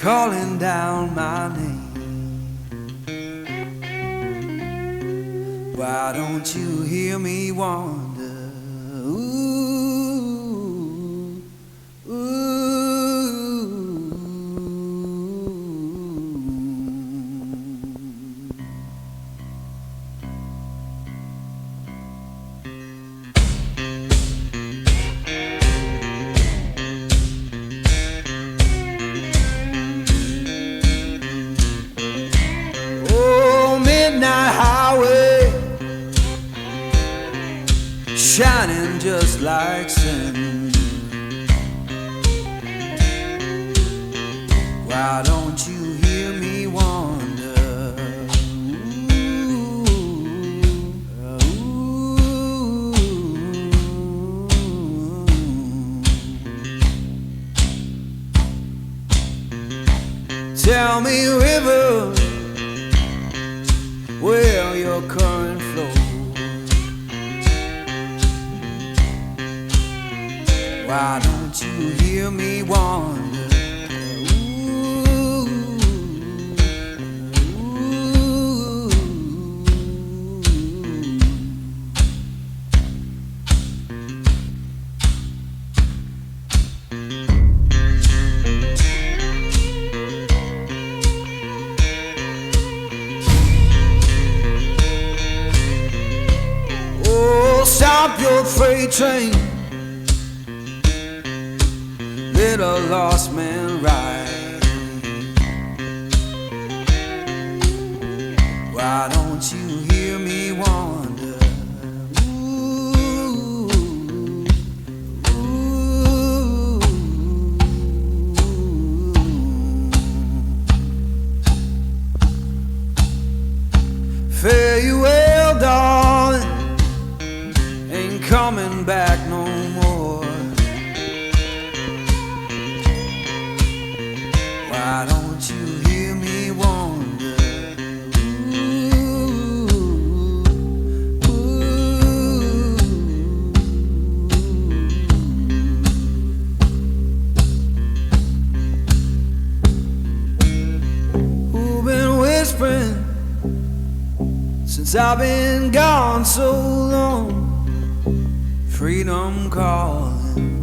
calling down my name. Why don't you hear me wonder? Ooh, ooh. Oh, midnight highway, shining just like sin. Why don't you hear me wonder? Ooh, ooh. Tell me, river, where your current flows. Why don't you hear me wonder? Ooh, ooh. Oh, stop your freight train, let a lost man ride. Why don't you hear me wonder? Ooh, ooh. Fare you well, darling, ain't coming back no more. Why don't you hear me wonder? Ooh, ooh. Who been whispering since I've been gone so long? Freedom calling.